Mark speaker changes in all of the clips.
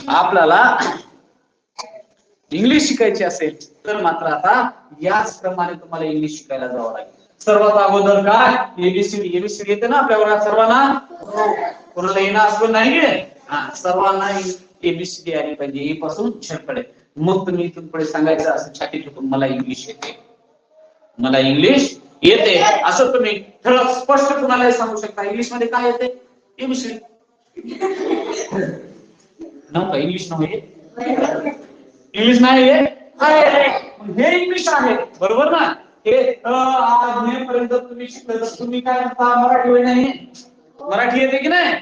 Speaker 1: आपल्याला इंग्लिश शिकायची असेल तर मात्र आता याच प्रमाणे तुम्हाला इंग्लिश शिकायला जावं लागेल. सर्वात अगोदर काय एबीसीडी येते ना आपल्या वर्गात सर्वांना, कोणाला येणं असं नाही सर्वांना एबीसीडी आली पाहिजे ए पासून झेडपर्यंत. मग तुम्ही इथून पुढे सांगायचं असं छाती ठोकून मला इंग्लिश येते, मला इंग्लिश येते असं तुम्ही ठळक स्पष्ट कुणालाही सांगू शकता. इंग्लिश मध्ये काय येते? एबीसीडी. नव्हतं इंग्लिश नव्हे, इंग्लिश नाही हे इंग्लिश आहे बरोबर ना. हे आज पर्यंत तुम्ही शिकले तुम्ही काय म्हणता मराठी नाही, मराठी येते की नाही?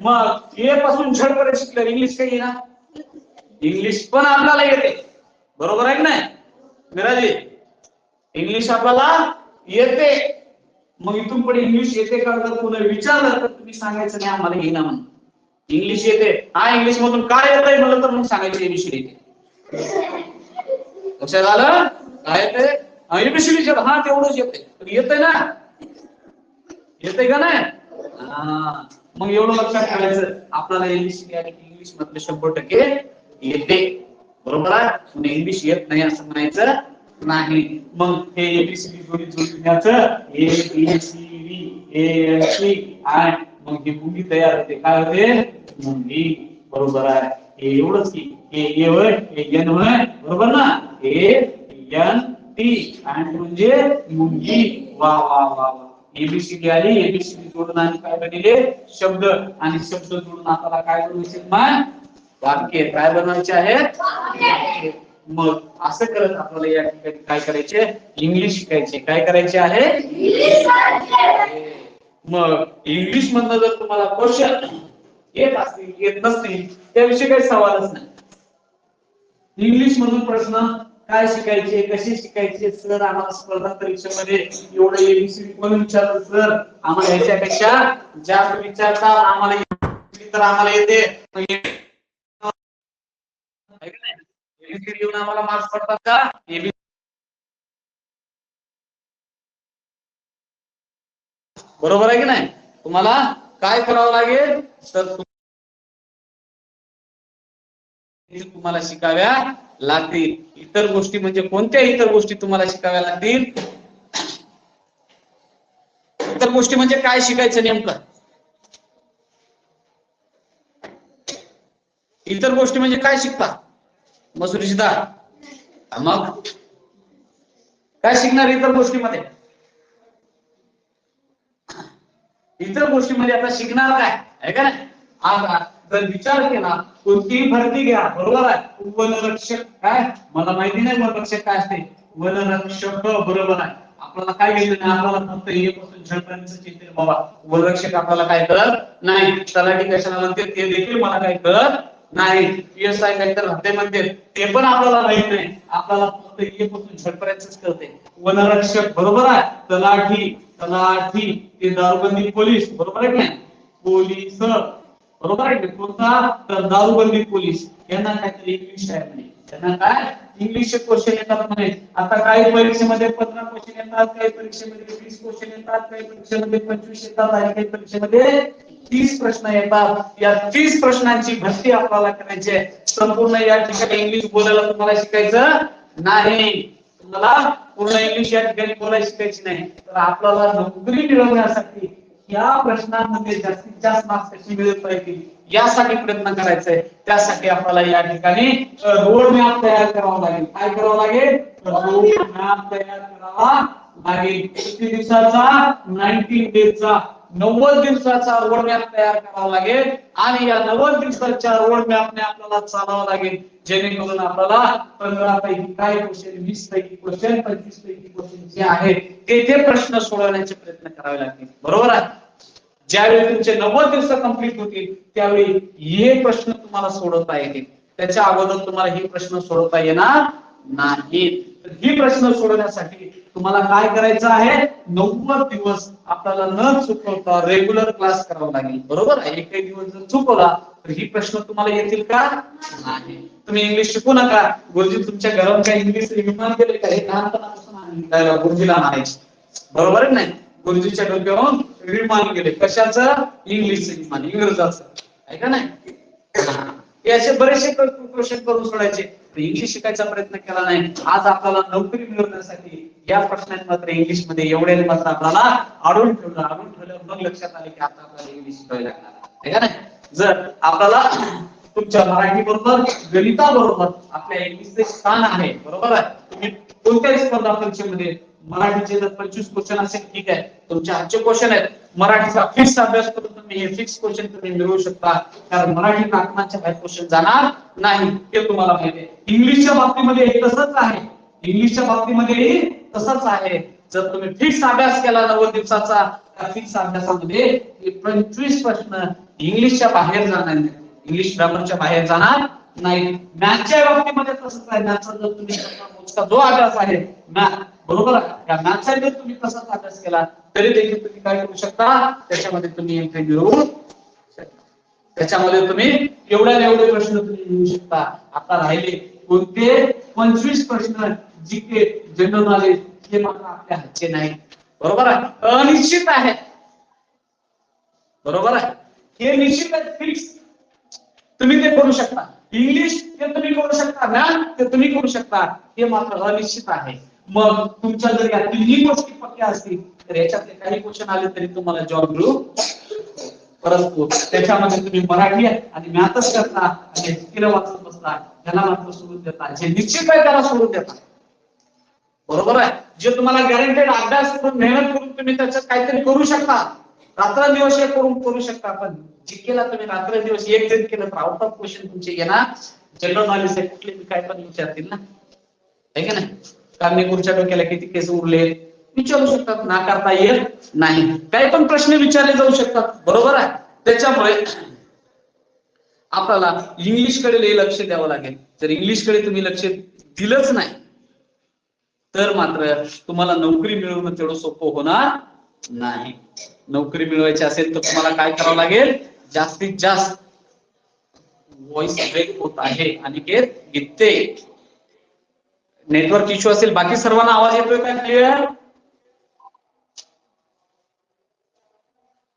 Speaker 1: मग ए पासून झेड पर्यंत शिकले इंग्लिश काही ना, इंग्लिश पण आपल्याला येते बरोबर आहे की नाही मिराजी? इंग्लिश आपल्याला येते. मग इथून पुढे इंग्लिश येते का जर कोणी विचारलं तर तुम्ही सांगायचं नाही आम्हाला येईना म्हणून. इंग्लिश येते, हा इंग्लिश मधून काय येतंय म्हणलं तर मग सांगायचं एबीसीडी येते. लक्षात आलं? काय येते? एबीसीडी हा तेवढंच येते, येतंय ना, येतंय का नाही? मग एवढं लक्षात ठेवायचं आपल्याला एबीसीडी आणि इंग्लिश मधले 100% येते बरोबर आहे. इंग्लिश येत नाही असं म्हणायचं नाही. मग हे एबीसीडी जोडी जोडण्याचं एबीसीडी ए आणि मग ही मुंगी तयार होते. काय होते? मुंगी बरोबर आहे. हे एवढंच की हे ए होय, हे एन होय बरोबर ना. हे एन टी आणि म्हणजे मुंगी. वा वा वा वा. एबीसीडी आली, एबीसीडी जोडून आणि काय बनले शब्द, आणि शब्द जोडून आपल्याला काय बनवायचे मग वाक्य काय बनवायचे आहेत. मग असं करत आपल्याला या ठिकाणी काय करायचे इंग्लिश शिकायचे. काय करायचे आहे? मग इंग्लिश मधनं जर तुम्हाला क्वेश्चन येत असतील येत नसतील त्याविषयी काही सवालच नाही. इंग्लिश मधून प्रश्न काय शिकायचे, कसे शिकायचे, सर आम्हाला स्पर्धा परीक्षेमध्ये एवढं एबीसीडी कोण विचारलं सर, आम्हाला याच्यापेक्षा जास्त विचारतात, आम्हाला तर आम्हाला येते एबीसीडी येऊन आम्हाला मार्क्स पडतात का? बरोबर आहे की नाही? तुम्हाला काय करावं लागेल तर तुम्हाला शिकाव्या लागतील. इतर गोष्टी म्हणजे कोणत्या इतर गोष्टी तुम्हाला शिकाव्या लागतील? इतर गोष्टी म्हणजे काय शिकायचं नेमकं? इतर गोष्टी म्हणजे काय शिकता मसुरीची डाळ? मग काय शिकणार इतर गोष्टीमध्ये? इतर गोष्टीमध्ये आता शिकणार काय आहे का नाही? आता जर विचार केला कोणतीही भरती घ्या बरोबर आहे. वनरक्षक काय मला माहिती नाही वनरक्षक काय असते. वनरक्षक बरोबर आहे. आपल्याला काय घ्यायचं नाही, आपल्याला फक्त ए पासून झेड पर्यंत चित्र बाबा. वनरक्षक आपल्याला काय कळत नाही, तलाठी कशाला म्हणते ते देखील मला काय कळत नाही. पीएसआय काय तर हत्ते म्हणते ते पण आपल्याला माहित नाही. आपल्याला फक्त ए पासून झेड पर्यंतच कळते. वनरक्षक बरोबर आहे. तलाठी, तलाठी ते दारूबंदी पोलीस बरोबर आहे की नाही? पोलीस बरोबर आहे. कोणता तर दारूबंदी पोलीस यांना काहीतरी इंग्लिश आहे म्हणे. त्यांना काय इंग्लिश क्वेश्चन येतात म्हणे. आता काही परीक्षेमध्ये 15 क्वेश्चन येतात, काही परीक्षेमध्ये 20 क्वेश्चन येतात, काही परीक्षेमध्ये 25 येतात आणि काही परीक्षेमध्ये 30 प्रश्न येतात. या 30 प्रश्नांची भरती आपल्याला करायची आहे. संपूर्ण या ठिकाणी इंग्लिश बोलायला तुम्हाला शिकायचं नाही. तुम्हाला पूर्ण इंग्लिश या ठिकाणी बोलायला शिकायची नाही. तर आपल्याला नोकरी मिळवण्यासाठी या प्रश्नांमध्ये जास्तीत जास्त मार्क्स कसे मिळवता येतील यासाठी प्रयत्न करायचा आहे. त्यासाठी आपल्याला या ठिकाणी रोड मॅप तयार करावा लागेल. काय करावं लागेल? रोड मॅप तयार करावा लागेल. किती दिवसाचा? 90 डेजचा, 90 दिवसाचा रोड मॅप तयार करावा लागेल. आणि या 90 दिवसाच्या रोड मॅपने आपल्याला चालावं लागेल, जेणेकरून आपल्याला 15 पैकी काय क्वेश्चन, 20 पैकी क्वेश्चन, 25 पैकी क्वेश्चन जे आहेत ते प्रश्न सोडवण्याचे प्रयत्न करावे लागतील. बरोबर आहे? ज्यावेळी तुमचे 90 दिवस कंप्लीट होतील त्यावेळी हे प्रश्न तुम्हाला सोडवता येतील. त्याच्या अगोदर तुम्हाला हे प्रश्न सोडवता येणार नाहीत. ही प्रश्न सोडवण्यासाठी तुम्हाला काय करायचं आहे? 90 दिवस आपल्याला न चुकवता रेग्युलर क्लास करावा लागेल. बरोबर आहे? एकही दिवस जर चुकवला तर ही प्रश्न तुम्हाला येतील का? नाही. तुम्ही इंग्लिश शिकू नका. गुरुजी तुमच्या घरात काही इंग्लिश निर्माण केले का? हे लहानपणापासून गुरुजीला म्हणायचे बरोबर आहे नाही? गुरुजीच्या डोक्यावरून विमान गेले कशाचं? इंग्लिशचं विमान, इंग्रजाचं आहे का नाही? असे बरेचसे क्वेश्चन करून सोडायचे. इंग्लिश शिकायचा प्रयत्न केला नाही. आज आपल्याला नोकरी मिळवण्यासाठी या प्रश्नात मात्र इंग्लिश मध्ये एवढे मात्र आपल्याला आढळून ठेवलं मग लक्षात आले की आता आपल्याला इंग्लिश शिकायला लागणार आहे का नाही. जर आपल्याला तुमच्या मराठी बरोबर गणिताबरोबर आपल्या इंग्लिशचे स्थान आहे, बरोबर आहे. तुम्ही कोणत्याही स्पर्धा परीक्षेमध्ये मराठीचे जर 25 क्वेश्चन असेल, ठीक आहे, तुमचे आजचे क्वेश्चन आहेत, मराठीचा फिक्स अभ्यास करून तुम्ही हे फिक्स क्वेश्चन तुम्ही मिळवू शकता. कारण मराठी नाटकांच्या बाहेर क्वेश्चन जाणार नाही हे तुम्हाला माहिती आहे. इंग्लिशच्या बाबतीमध्ये हे तसंच आहे. इंग्लिशच्या बाबतीमध्ये तसंच आहे. जर तुम्ही फिक्स अभ्यास केला 90 दिवसाचा, त्या फिक्स अभ्यासामध्ये 25 प्रश्न इंग्लिशच्या बाहेर जाणार नाही, इंग्लिश ग्रामरच्या बाहेर जाणार नाही. मॅथच्या बाबतीमध्ये तसंच आहे. मॅथचा जर तुम्ही जो अभ्यास आहे मॅथ, बरोबर आहे, त्या मॅथचा जर तुम्ही तसाच अभ्यास केला तरी देखील तुम्ही काय करू शकता, त्याच्यामध्ये तुम्ही एंट्री मिळवू शकता. त्याच्यामध्ये तुम्ही एवढे प्रश्न तुम्ही लिहू शकता. आता राहिले कोणते 25 प्रश्न जीके जनरल नॉलेज, हे मात्र आपल्या हातचे नाही, बरोबर आहे, अनिश्चित आहे, बरोबर आहे. हे निश्चित आहे, फिक्स तुम्ही ते करू शकता. इंग्लिश ते तुम्ही करू शकता, मॅथ ते तुम्ही करू शकता, हे मात्र अनिश्चित आहे. मग तुमच्या जर या तिन्ही गोष्टी पक्क्या असतील तर याच्यातले काही क्वेश्चन आले तरी तुम्हाला जॉब मिळू, परंतु त्याच्यामध्ये तुम्ही मराठी आणि मॅथच करता आणि स्किल वाचत बसता, त्याला मात्र सोडून देता. जे निश्चित आहे त्याला सोडून देता, बरोबर आहे. जे तुम्हाला गॅरंटेड अभ्यास करून मेहनत करून तुम्ही त्याच्यात काहीतरी करू शकता, रात्रंदिवस हे करू शकता. पण जीकेला तुम्ही रात्रंदिवस एक जरी केलं तर आउट ऑफ क्वेश्चन तुमचे येणार. जनरल नॉलेज कुठले काय पण विचारतील ना, आहे का नाही. कामी गुरुच्या डोक्याला किती केस उरले विचारू शकतात, नाकारता येत नाही. काही पण प्रश्न विचारले जाऊ शकतात, बरोबर आहे. त्याच्यामुळे आपल्याला इंग्लिश कडे लक्ष द्यावं लागेल. जर इंग्लिश कडे तुम्ही लक्ष दिलंच नाही तर मात्र तुम्हाला नोकरी मिळवणं तेवढं सोपं होणार नाही. नोकरी मिळवायची असेल तर तुम्हाला काय करावं लागेल, जास्तीत जास्त व्हॉइस ब्रेक होत आहे अनिकेत गीते. नेटवर्क इश्यू असेल. बाकी सर्वांना आवाज येतोय का क्लिअर?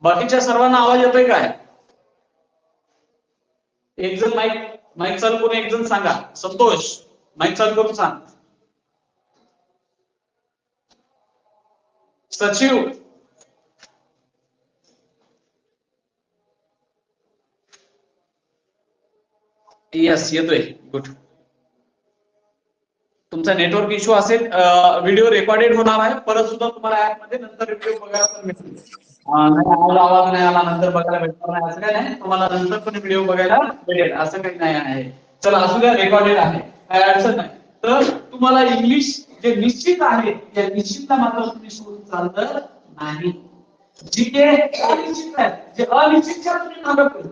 Speaker 1: बाकीच्या सर्वांना आवाज येतोय काय? एक जण माईक चालू करून एक जण सांगा. संतोष माईक चालू करून सांग. सचिव, यस येतोय, गुड. तुमचा नेटवर्क इश्यू असेल, व्हिडिओ रेकॉर्डेड होणार आहे, परत सुद्धा तुम्हाला ऍप मध्ये नंतर व्हिडिओ बघायला पण मिळेल. आवाज नाही आला नंतर बघायला भेटणार नाही असं काही नाही, तुम्हाला नंतर पण व्हिडिओ बघायला भेटेल असं काही नाही आहे. चला असू द्या, रेकॉर्डेड आहे, काही अडचण नाही. तर तुम्हाला इंग्लिश जे निश्चित आहे त्या निश्चितला मात्र तुम्ही सोडून चालत नाही. जी के अनिश्चित आहे, जे अनिश्चितच्या तुम्ही मागं पडता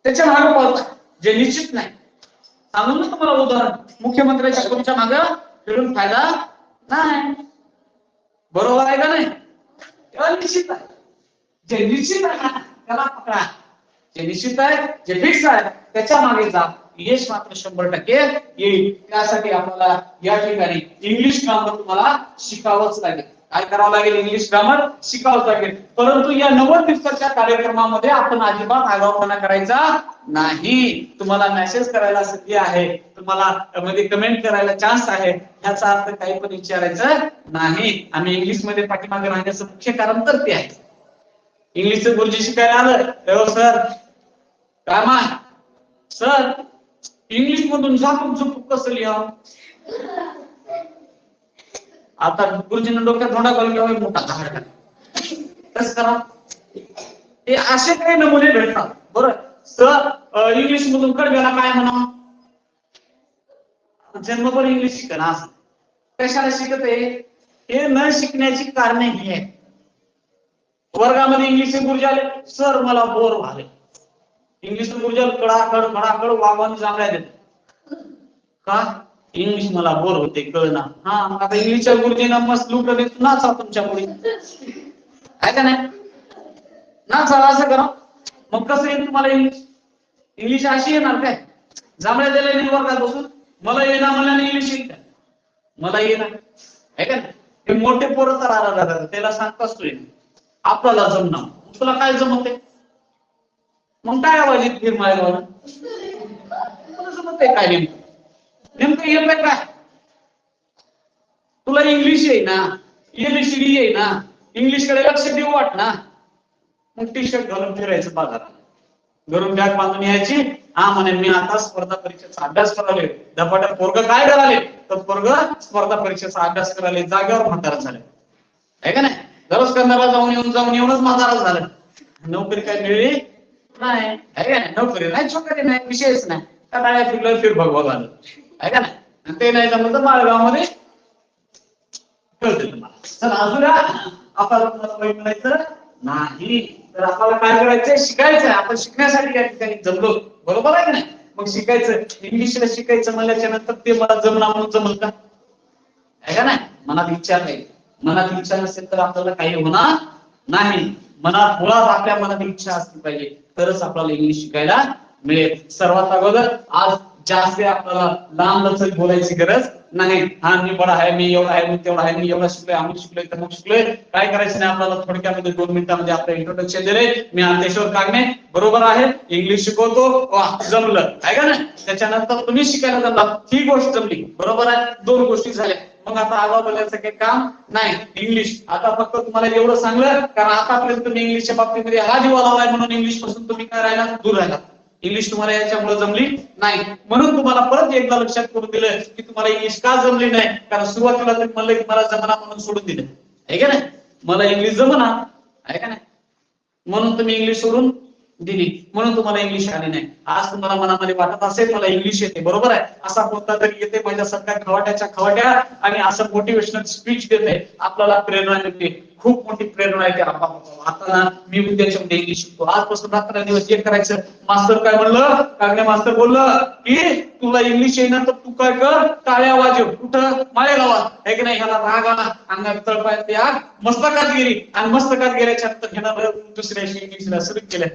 Speaker 1: त्याच्या मागं पडता, जे निश्चित नाही. सांगून ना तुम्हाला उदाहरण, मुख्यमंत्र्यांच्या खुर्च्या मागं फिरून फायदा नाही, बरोबर आहे का नाही. अनिश्चित आहे. जे निश्चित आहे ना त्याला पकडा, जे निश्चित आहे जे फिक्स आहे त्याच्या मागे जा, यश मात्र 100% येईल. त्यासाठी आपल्याला या ठिकाणी इंग्लिश ग्रामर तुम्हाला शिकावंच लागेल. काय करावं लागेल, इंग्लिश ग्रामर शिकावंच लागेल. परंतु या 90 दिवसाच्या कार्यक्रमामध्ये आपण अजिबात आगाऊपणा करायचा नाही. तुम्हाला मेसेज करायला संधी आहे, तुम्हाला मध्ये कमेंट करायला चान्स आहे, याचा अर्थ काही पण विचारायचं नाही. आम्ही इंग्लिश मध्ये पाठीमागे राहण्याचं मुख्य कारण तर ते आहे. इंग्लिशचं गुरुजी शिकायला आलं, सर काय मा सर इंग्लिश मधून झापूक झुपूक कसं लिहा. आता गुरुजींना डोक्यात धोंडा घालून घ्यावा मोठा कसं करा. ते असे काही नमुने भेटतात. बरं सर इंग्लिश मधून कडव्याला काय म्हणा, जन्मभर इंग्लिश शिकणं असं कशाला शिकत आहे. हे न शिकण्याची कारणे ही आहेत. वर्गामध्ये इंग्लिश गुरुजी आले, सर मला बोर झाले. इंग्लिश गुरुजी कडाकड वागवून जांभळ्या देत का, इंग्लिश मला बोर होते कळना. हा आता इंग्लिशच्या गुरुजींना मस्त लुट देत नाचा तुमच्या पुढे, आहे का नाही, नाचा असं करा. मग कसं येईल तुम्हाला इंग्लिश. इंग्लिश अशी येणार काय, जांभळ्या दिल्या वर्गात बसून मला येणार म्हणल्याने इंग्लिश येईल का, मला येणार आहे का नाही. हे मोठे पोरं तर आला त्याला सांगताच तू आपल्याला जमणार, तुला काय जमते. मग काय आवाज येत फिरमायला समजत काय नेमकं येतंय काय? तुला इंग्लिश येई ना, एबीसीडी येई ना, इंग्लिश कडे लक्ष देऊ वाट ना, मग टी शर्ट घालून फिरायचं बाजारात, घरून बॅग बांधून यायची. हा म्हणे मी आता स्पर्धा परीक्षेचा अभ्यास कराले. धपाट्यात पोरग काय कराले तर पोरग स्पर्धा परीक्षेचा अभ्यास कराले, जागेवर म्हातारा झाले आहे का नाही? दररोज करणारा जाऊन येऊनच म्हातारा झालं. नोकरी काय मिळली नाही आहे का नाही? नोकरी नाही, छोकरी नाही, विषयच नाही. त्या फिरलं फिर भगवा झालं आहे का नाही? ते नाही जमलं तर माळगाव मध्ये कळते तुम्हाला. चला अजून आपल्याला म्हणायचं नाही तर आपल्याला काय करायचंय, शिकायचंय. आपण शिकण्यासाठी या ठिकाणी जमलो, बरोबर आहे की नाही? मग शिकायचं, इंग्लिशला शिकायचं म्हणल्याच्या नंतर ते मला जमणार म्हणून जमल का? आहे का नाही? मनात इच्छा नाही, मनात इच्छा नसेल तर आपल्याला काही होणार नाही. मुळात आपल्या मनात इच्छा असली पाहिजे तरच आपल्याला इंग्लिश शिकायला मिळेल. सर्वात अगोदर आज जास्त आपल्याला लांब लचक बोलायची गरज नाही. हा मी बडा आहे, मी एवढा आहे, मी तेवढा आहे, मी एवढा शिकलोय, अमुक शिकलोय, तमुक शिकलोय. काय करायचं नाही आपल्याला, थोडक्यामध्ये 2 मिनिटांमध्ये आपलं इंट्रोडक्शन दिले. मी अंतेश्वर कागणे, बरोबर आहे, इंग्लिश शिकवतो, वाह जमलं आहे का नाही? त्याच्यानंतर तुम्ही शिकायला जमला, ही गोष्ट जमली, बरोबर आहे. 2 गोष्टी झाल्या. मग आता आगाऊ बोलायचं काही काम नाही. इंग्लिश आता फक्त तुम्हाला एवढं सांगलं कारण आतापर्यंत तुम्ही इंग्लिशच्या बाबतीमध्ये हा दिवा लावलाय म्हणून इंग्लिश पासून तुम्ही काय राहिला, दूर राहिला. इंग्लिश तुम्हाला याच्यामुळे जमली नाही, म्हणून तुम्हाला परत एकदा लक्षात करून दिलं की तुम्हाला इंग्लिश का जमली नाही. कारण सुरुवातीला तुम्ही म्हणलं की मला जमना म्हणून सोडून दिलं आहे का नाही? मला इंग्लिश जमना आहे का नाही म्हणून तुम्ही इंग्लिश सोडून दिली, म्हणून तुम्हाला इंग्लिश आली नाही. आज तुम्हाला मनामध्ये वाटत असेल मला इंग्लिश येते, बरोबर आहे, असा कोणता तरी येते माझ्यासारख्या खवाट्याच्या खवाट्या आणि असं मोटिवेशनल स्पीच देते, आपल्याला प्रेरणा मिळते, खूप मोठी प्रेरणा येते. आता ना मी उद्याच्या उद्या इंग्लिश शिकतो, आजपासून 11 दिवस जे करायचं. मास्तर काय म्हणलं, कागणे मास्तर बोललं की तुला इंग्लिश येईना तर तू काय कर, टाळ्या वाजव. कुठं? माळेगावात आहे की नाही? ह्याला राग आला, अंगात तळपायात ते आग मस्तकात गेली आणि मस्तकात गेल्याच्या नंतर ह्यानं दुसऱ्या इंग्लिशला सुरू केलं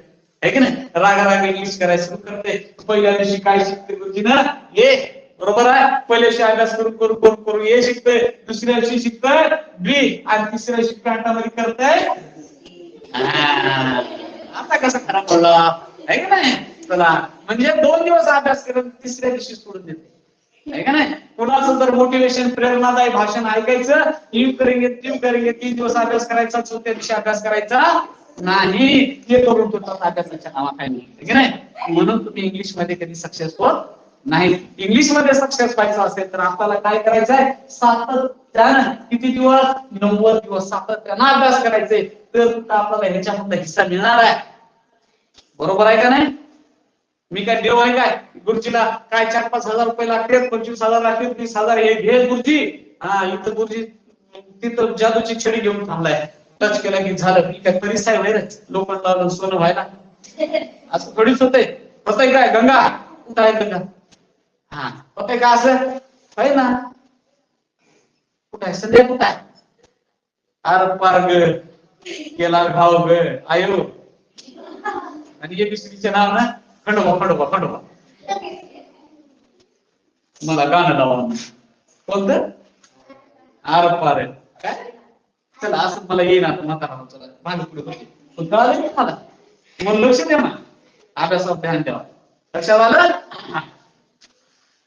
Speaker 1: आहे की नाही? राग इंग्लिश करायला सुरू करते. पहिल्या दिवशी काय शिकते गुरुजीनं, ये बरोबर आहे, पहिल्या दिवशी अभ्यास करून करून करून करून ये शिकतोय, दुसऱ्या दिवशी शिकतोय बी आणि तिसऱ्या दिवशी पॅन्टामध्ये करताय. आता कसं खराब पडला आहे की नाही? चला म्हणजे 2 दिवस अभ्यास करून तिसऱ्या दिवशी सोडून देते आहे का नाही? कुणाचं तर मोटिवेशन प्रेरणादायी भाषण ऐकायचं, यू करेंगे 3 दिवस अभ्यास करायचा, 4थ्या दिवशी अभ्यास करायचा नाही. हे करून तुमचा अभ्यासाच्या नावाखाली नाही, म्हणून तुम्ही इंग्लिश मध्ये कधी सक्सेस होत नाही. इंग्लिश मध्ये सक्सेस व्हायचं असेल तर आपल्याला काय करायचंय, सातत्यानं किती दिवस, 90 दिवस सातत्यानं अभ्यास करायचे, तर आपल्याला ह्याच्यामध्ये हिस्सा मिळणार आहे, बरोबर आहे का नाही? मी काय देव आहे काय? गुरुजीला काय 4-5 हजार रुपये लागतात, 25,000 लागतात, 20,000 हे घे गुरुजी. हा इथं गुरुजी तिथं जादूची छडी घेऊन थांबलाय, टच केला की झालं. मी काय तरी साहेब आहे लोकांना सोनं व्हायला, असं थोडीच होतंय. काय गंगा कुठं आहे गंगा? हा होतंय का असं? आहे ना, कुठं आहे संध्या, कुठं आहे? अरे पार ग केला घाव ग आयो, आणि एबीसीडीचे नाव ना खंडोबा खंडोबा खंडोबा. मला गाणं लावा कोणतं, आर पार काय. चला असं मला येईना म्हातारा, चला मागे पुढे कळालं की मला, मग लक्ष द्या ना, अभ्यासावर ध्यान द्यावा. लक्षात आलं?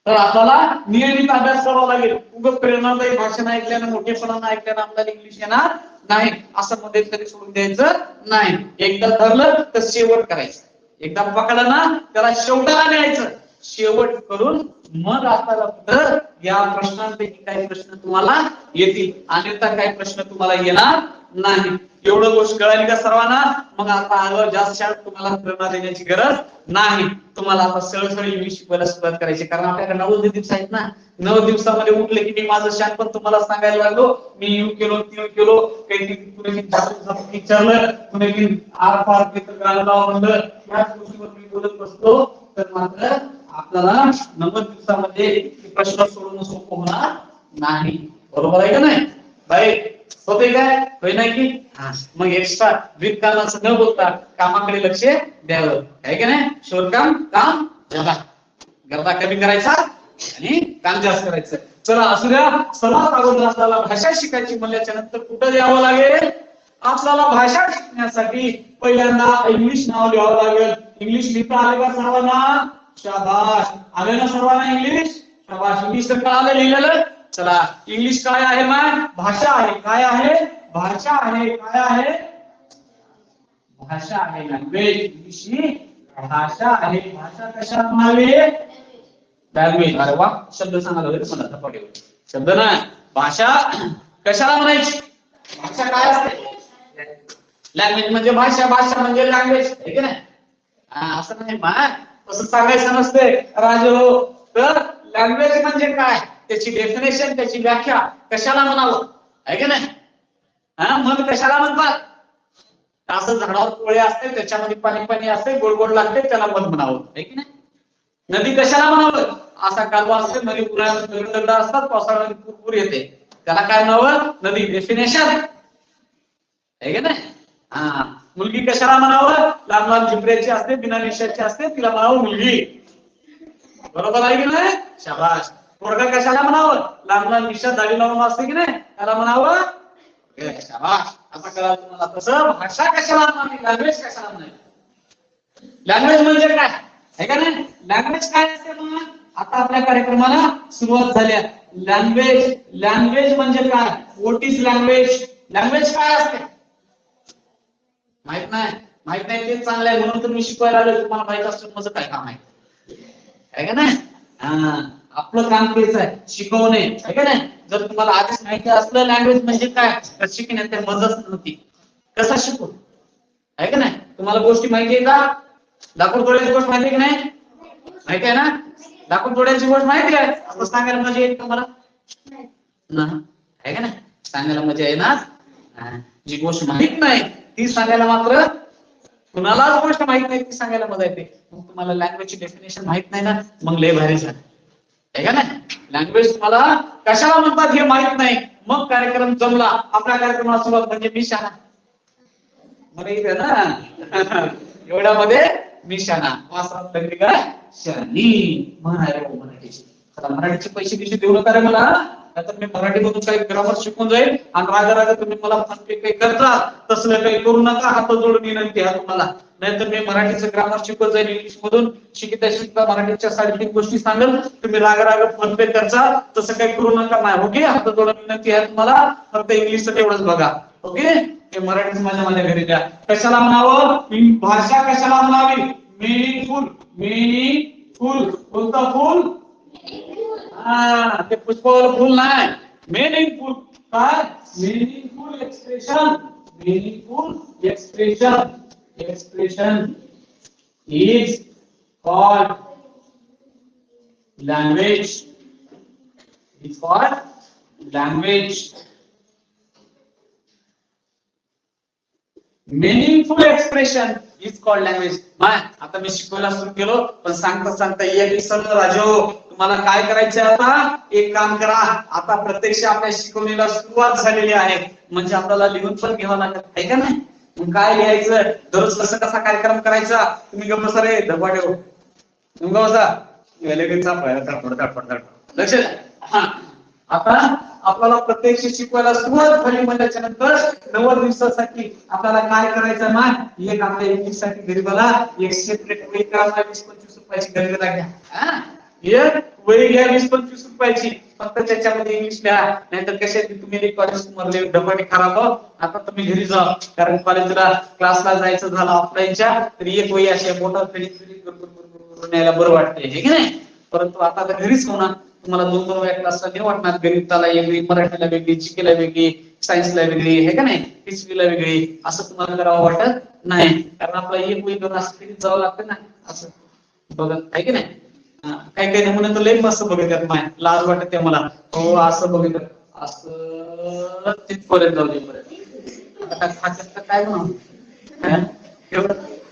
Speaker 1: तर आपल्याला नियमित अभ्यास करावा लागेल. उगाच प्रेरणादायी भाषण ऐकल्यानं, मोठेपणानं ऐकल्यानं आपल्याला इंग्लिश येणार नाही, असं मध्ये तरी सोडून द्यायचं नाही. एकदा ठरलं तर शेवट करायचं, एकदा पकडलं ना त्याला शेवटाला न्यायचं, शेवट करून मग आपल्याला या प्रश्नांपैकी काही प्रश्न तुम्हाला येतील, अन्यथा काही प्रश्न तुम्हाला येणार नाही. एवढं गोष्ट कळाली का सर्वांना? मग आता आलं जास्त तुम्हाला प्रेरणा देण्याची गरज नाही. तुम्हाला आता सरळ इंग्लिश शिकवायला सुरुवात करायची, कारण आपल्याकडे 90 दिवस आहेत ना. 9 दिवसामध्ये उठले की मी माझं शानपण तुम्हाला सांगायला लागलो. मी येऊ केलो, तीन केलो, काही विचारलं, कुणी आर पार गाणं लावा म्हणलं, याच गोष्टीवर मी बोलत बसलो, तर मात्र आपल्याला 90 दिवसामध्ये प्रश्न सोडवणं सोपं होणार नाही, बरोबर आहे का नाही? बाई होते काय होय नाही की? मग एक्स्ट्रा बिनकामाचं न बोलता कामाकडे लक्ष द्यावं आहे का नाही? शोधकाम काम गरबा, गरबा कमी करायचा आणि काम जास्त करायचं. चला असू द्या. सर्वात अगोदर आपल्याला भाषा शिकायची म्हणल्याच्या नंतर कुठं द्यावं लागेल? आपल्याला भाषा शिकण्यासाठी पहिल्यांदा इंग्लिश नाव लिहावं लागेल. इंग्लिश लिहिता आलं का सर्वांना? शाबाश. आलं ना सर्वांना इंग्लिश? शाबाश. इंग्लिश तर कळालं लिहिलेलं. चला, इंग्लिश काय आहे मग? भाषा आहे. काय आहे? भाषा आहे. काय आहे? भाषा आहे. लँग्वेज. इंग्लिश ही भाषा आहे. भाषा कशाला म्हणावी? लँग्वेज. अरे वा, शब्द सांगायला होते मला धपाटे. शब्द ना, भाषा कशाला म्हणायची? भाषा काय असते? लँग्वेज म्हणजे भाषा, भाषा म्हणजे लँग्वेज, आहे की नाही? असं नाही मान, तसं सांगायचं नसते राजो. तर लँग्वेज म्हणजे काय, त्याची डेफिनेशन, त्याची व्याख्या कशाला म्हणावं, आहे की नाही? मन कशाला म्हणतात? असं झाडावर पोळे असते, त्याच्यामध्ये पाणी पाणी असते, गोड गोड लागते, त्याला मन म्हणावं, आहे की नाही? नदी कशाला म्हणावं? असा कालवा असते, नदी पुरामध्ये दगड असतात, पावसाळ्यामध्ये पूर येते, त्याला काय म्हणावं? नदी. डेफिनेशन, आहे की नाही? मुलगी कशाला म्हणावं? लहान लहान झिपऱ्याची असते, बिना निशाची असते, तिला म्हणावं मुलगी. बरोबर आहे की नाही? शाबाश. पोरगा कशाला म्हणावं? लहान लहान निशात दाढी लावून असते की नाही, त्याला म्हणावं. शाबाश. आता कळालं तुम्हाला. तसं भाषा कशाला म्हणावी, लँग्वेज कशाला म्हणावी? लँग्वेज म्हणजे काय, आहे का नाही? लँग्वेज काय असते मग? आता आपल्या कार्यक्रमाला सुरुवात झाल्या. लँग्वेज, लँग्वेज म्हणजे काय? What is language? लँग्वेज काय असते माहित नाही? माहित नाही ते चांगलं आहे, म्हणून तर मी शिकवायला आलो. तुम्हाला माहित असतं माझं काय काम आहे का नाही? आपलं काम तेच आहे, शिकवणे, आहे का नाही? जर तुम्हाला आधीच माहिती असलं लँग्वेज म्हणजे काय, तर शिकण्यात मदत नव्हती. कसा शिकू, आहे का नाही? तुम्हाला गोष्टी माहिती आहे का? लाकूड तोड्याची गोष्ट माहिती आहे की नाही? माहिती आहे ना? लाकूड तोड्याची गोष्ट माहिती आहे? असं सांगायला मजा येईल तुम्हाला? आहे का नाही? सांगायला मजा आहे ना? जी गोष्ट माहित नाही ती सांगायला मात्र कुणालाच गोष्ट माहित नाही ती सांगायला मजा येते. मग तुम्हाला लँग्वेजची डेफिनेशन माहित नाही ना, मग लय भारी झालं, आहे का नाही? लँग्वेज तुम्हाला कशाला म्हणतात हे माहित नाही, मग कार्यक्रम जमला. आपल्या कार्यक्रमाला सुरुवात म्हणजे मी शाना. मला इथे ना एवढ्यामध्ये मी शाना, वासरात लगली का शानी म्हणाय मराठीची. चला, मराठीचे पैसे किती देऊ नका रे मला, तर मी मराठी मधून काही ग्रामर शिकून जाईल आणि राजा राजा तुम्ही मला म्हणते काही करता, तसलं काही करू नका. हात जोडून विनंती आहे तुम्हाला. नाहीतर मी मराठीचं ग्रामर शिकवत जाईल इंग्लिश मधून, शिकता शिकता मराठीच्या 3.5 गोष्टी सांगेल, तुम्ही राग राग फोन पे करता, तसं काही करू नका. नाही, ओके? हात जोडून विनंती आहे तुम्हाला, फक्त इंग्लिशचं तेवढंच बघा, ओके? हे मराठी माझ्या घरी द्या. कशाला म्हणावं? भाषा कशाला म्हणावी? मिनिंगफुल. मिनिंगफुल. कोणतं फुल? ते पुष्पवालं फुल नाही, मिनिंगफुल. काय? Meaningful expression. Meaningful expression. Expression is called language. Is called language. Meaningful expression is called language. आता मी शिकवायला सुरू केलो, पण सांगता सांगता एक सगळं राजो, तुम्हाला काय करायचं आता? एक काम करा, आता प्रत्यक्ष आपल्या शिकवणीला सुरुवात झालेली आहे, म्हणजे आपल्याला लिहून पण घ्यावं लागत, आहे का नाही? मग काय लिहायचं, दररोज कसं कसा कार्यक्रम करायचा? तुम्ही गप्प बसा रे धपाटे हो, तुम्ही बसा लक्ष द्या. आता आपल्याला प्रत्यक्ष शिकवायला सुरुवात झाली म्हणजे नंतर 90 दिवसासाठी आपल्याला काय करायचं ना? एक आपल्या इंग्लिशसाठी गरीबाला एक सेपरेट वही करा, 20-25 रुपयाची गरीबाला घ्या. एक वही घ्या 20-25 रुपयाची, फक्त त्याच्यामध्ये इंग्लिश लिहा. नाहीतर कसे तुम्ही कॉलेज मधले डबाटे खराब हो. आता तुम्ही घरी जा, कारण कॉलेजला क्लासला जायचं झालं ऑफलाईनच्या, तर एक वही अशी मोठा करून यायला बरं वाटतंय, हे की नाही? परंतु आता तर घरीच होणार. तुम्हाला 2-2 वेळा क्लासला नाही वाटणार, गणिताला वेगळी, मराठीला वेगळी, जीकेला वेगळी, सायन्सला वेगळी, हे का नाही? हिस्ट्रीला वेगळी, असं तुम्हाला करावं वाटत नाही, कारण आपला एक वही दोन असं जावं लागतं ना. असं बघा, आहे की नाही? काही काही नमुने तर लई मस्त बघितल्यात, माय लाज वाटते मला. हो, असं बघितलं, असं तिथपर्यंत जाऊ दे पर्यंत काय म्हणून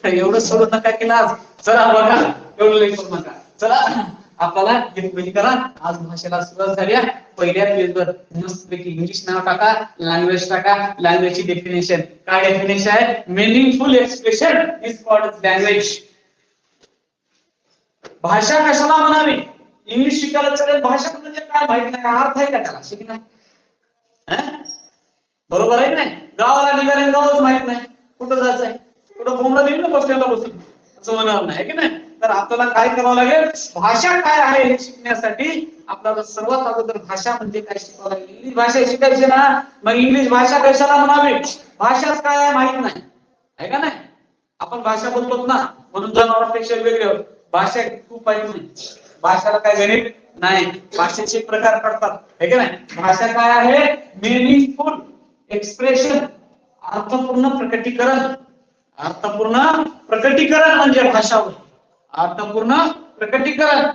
Speaker 1: एवढं सोडून नका की लाज. चला बघा, एवढं लई करू नका. चला, आपल्याला एक करा. आज भाषेला सुरुवात झाली. पहिल्या पेजवर मस्तपैकी इंग्लिश नाव टाका, लँग्वेज टाका, लँग्वेजची डेफिनेशन. काय डेफिनेशन आहे? Meaningful expression is called language. भाषा कशाला म्हणावी? इंग्लिश शिकायला चालेल, भाषा म्हणजे काय माहित नाही, अर्थ आहे का त्याला शिकणार? बरोबर आहे की नाही? गावाला निघाले गावच माहित नाही, कुठं जायचंय, कुठं बोंबला देईल ना बस स्टँडला बसून, असं म्हणावं नाही की नाही? तर आपल्याला काय करावं लागेल, भाषा काय आहे हे शिकण्यासाठी आपल्याला सर्वात अगोदर भाषा म्हणजे काय शिकावं लागेल. इंग्लिश भाषा शिकायची ना, मग इंग्लिश भाषा कशाला म्हणावी, भाषाच काय आहे माहित नाही, आहे का नाही. आपण भाषा बोलतो ना, म्हणून जनावरांपेक्षा वेगळे भाषा खूप पाहिजे. भाषाला काय गणित नाही, भाषेचे प्रकार पडतात, है का नाही. भाषा काय आहे, मिनिंगफुल एक्सप्रेशन, अर्थपूर्ण प्रकटीकरण. अर्थपूर्ण प्रकटीकरण म्हणजे भाषा होय. अर्थपूर्ण प्रकटीकरण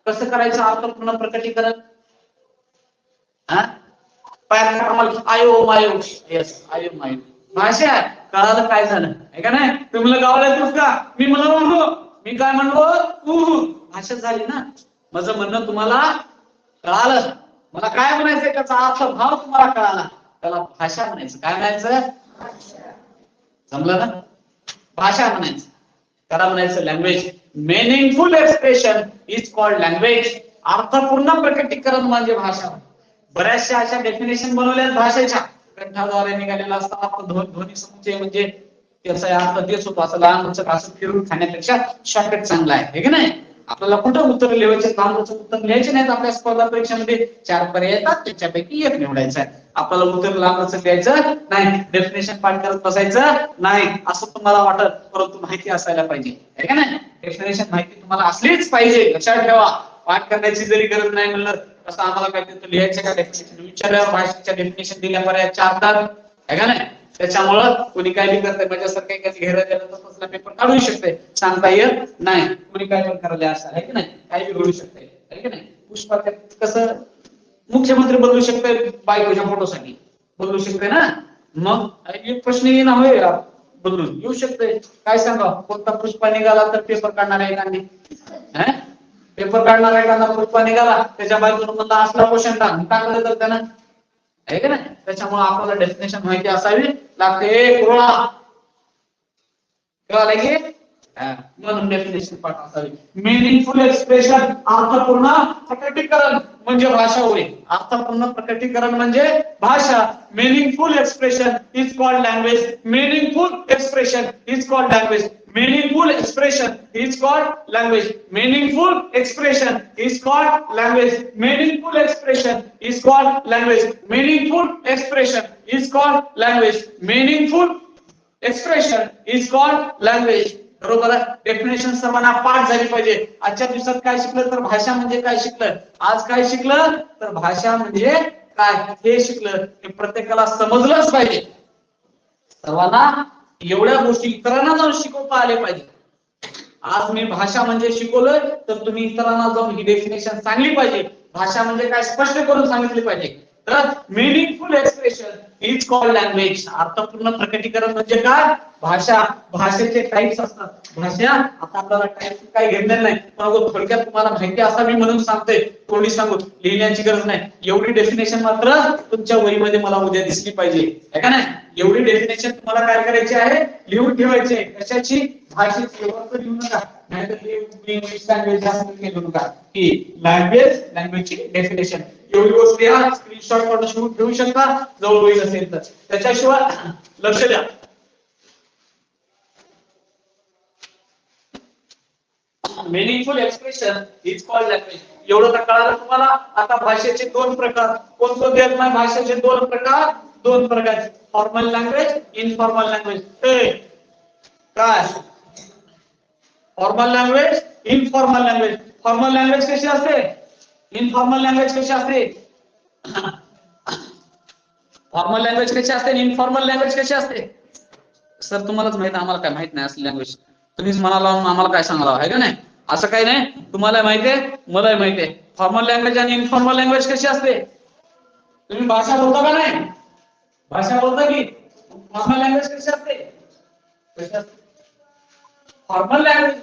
Speaker 1: कसं करायचं, अर्थपूर्ण प्रकटीकरण. हा, आयो मायो, यस आयो मायो, भाषा कळालं काय झालं, आहे का नाही. तुम्हाला गावाला येतोस का, मी म्हणलो, मी काय म्हणलो, तू भाषा झाली ना. माझं म्हणणं तुम्हाला कळालं, मला काय म्हणायचंय त्याचा अर्थ भाव तुम्हाला कळाला, त्याला भाषा म्हणायचं. काय म्हणायचं, जमलं ना, भाषा म्हणायचं. त्याला म्हणायचं language. Meaningful expression is called language. अर्थपूर्ण प्रकटीकरण म्हणजे भाषा. बऱ्याचशा अशा डेफिनेशन बनवल्या भाषेच्या, कंठाद्वारे निघालेला असता ध्वनी समुच्चय म्हणजे त्याचा अर्थ तेच होतो. असं लहान मुलं असं फिरून खाण्यापेक्षा शॉर्टकट चांगला आहे की नाही. आपल्याला कुठं उत्तर लिहायचे, लांबचं उत्तर लिहायचे नाहीत. आपल्या स्पर्धा परीक्षेमध्ये 4 पर्याय येतात, त्याच्यापैकी एक निवडायचा आहे. आपल्याला उत्तर लांबचं लिहायचं नाही, डेफिनेशन पाठ करत बसायचं नाही असं तुम्हाला वाटत, परंतु माहिती असायला पाहिजे, आहे का नाही. डेफिनेशन माहिती तुम्हाला असलीच पाहिजे, लक्षात ठेवा. पाठ करण्याची जरी गरज नाही म्हणलं तसं आम्हाला काय लिहायचं का, डेफिनेशन विचारल्यावर भाषेच्या डेफिनेशन दिल्या पर्याय 4 तास, आहे का नाही. त्याच्यामुळं कोणी काय बी करतंय, माझ्यासारखं एखादी घेरा गेला तर तसला पेपर काढू शकते, सांगता येत नाही. कोणी काय पण करायला असं, आहे की नाही, काही बी घडू शकते, आहे की नाही. पुष्पा कसं मुख्यमंत्री बदलू शकते, बायकोच्या फोटोसाठी बदलू शकते ना. मग एक प्रश्न येईना होय, बदलून येऊ शकते. काय सांगा, कोणता पुष्पा निघाला तर पेपर काढणार आहे एखादी, पेपर काढणार आहे एखादा पुष्पा निघाला, त्याच्या बायकोनं म्हणला असला क्वेश्चन टाकलं तर त्यानं, आहे का नाही. त्याच्यामुळे आपल्याला डेफिनेशन माहिती असावी लागते. कळालं की, म्हणून डेफिनेशन पाठ असावी. मिनिंगफुल एक्सप्रेशन, अर्थपूर्ण प्रकटीकरण म्हणजे भाषा होय. अर्थपूर्ण प्रकटीकरण म्हणजे भाषा. Meaningful expression is called language. Meaningful expression is called language. Meaningful expression is called language. Meaningful expression is called language. Meaningful expression is called language. Meaningful expression is called language. Meaningful expression is called language. बरोबर आहे. Definition सर्वांना पाठ झाली पाहिजे. आजच्या दिवसात काय शिकलं तर भाषा म्हणजे काय शिकलं. आज काय शिकलं तर भाषा म्हणजे काय हे शिकलं. हे प्रत्येकाला समजलंच पाहिजे. सर्वांना एवढ्या गोष्टी इतरांना जाऊन शिकवता आले पाहिजे. आज मी भाषा म्हणजे शिकवलोय तर तुम्ही इतरांना जाऊन ही डेफिनेशन सांगली पाहिजे. भाषा म्हणजे काय स्पष्ट करून सांगितले पाहिजे. तर meaningful expression is called language. अर्थपूर्ण प्रकटीकरण म्हणजे काय, भाषा. भाषेचे टाइप्स असतात. भाषा आता आपल्याला टाइप्स काही घेतलेलं नाही, पण थोडक्यात तुम्हाला माहिती असावी म्हणून सांगते. थोडी सांगू, लिहिण्याची गरज नाही. एवढी डेफिनेशन मात्र तुमच्या वहीमध्ये मला उद्या दिसली पाहिजे, आहे का नाही. एवढी डेफिनेशन तुम्हाला काय करायची आहे, लिहून ठेवायची आहे. कशाची, भाषेची. लिहू नका, नाहीतर इंग्लिश लँग्वेज जास्त लिहू नका. की लँग्वेजची डेफिनेशन एवढी गोष्ट या स्क्रीनशॉट काढून ठेवू शकता जवळ वही असेल तर. त्याच्याशिवाय लक्ष द्या. meaningful expression is called language. एवढं तर कळालं तुम्हाला. आता भाषेचे 2 प्रकार कोणकोणते आहेत. भाषेचे 2 प्रकार, 2 प्रकार, फॉर्मल लँग्वेज, इनफॉर्मल लँग्वेज. काय formal language, informal language. Formal language कशी असते, इनफॉर्मल लँग्वेज कशी असते. फॉर्मल लँग्वेज कशी असते, इनफॉर्मल लँग्वेज कशी असते. सर तुम्हालाच माहित, आम्हाला काय माहित नाही असली लँग्वेज. तुम्हीच म्हणाला आम्हाला काय सांगायला, आहे का नाही. असं काही नाही, तुम्हाला माहिती आहे, मलाही माहिती आहे. फॉर्मल लँग्वेज आणि इनफॉर्मल लँग्वेज कशी असते. तुम्ही भाषा बोलता का नाही, भाषा बोलता की. फॉर्मल लँग्वेज कशी असते. फॉर्मल लँग्वेज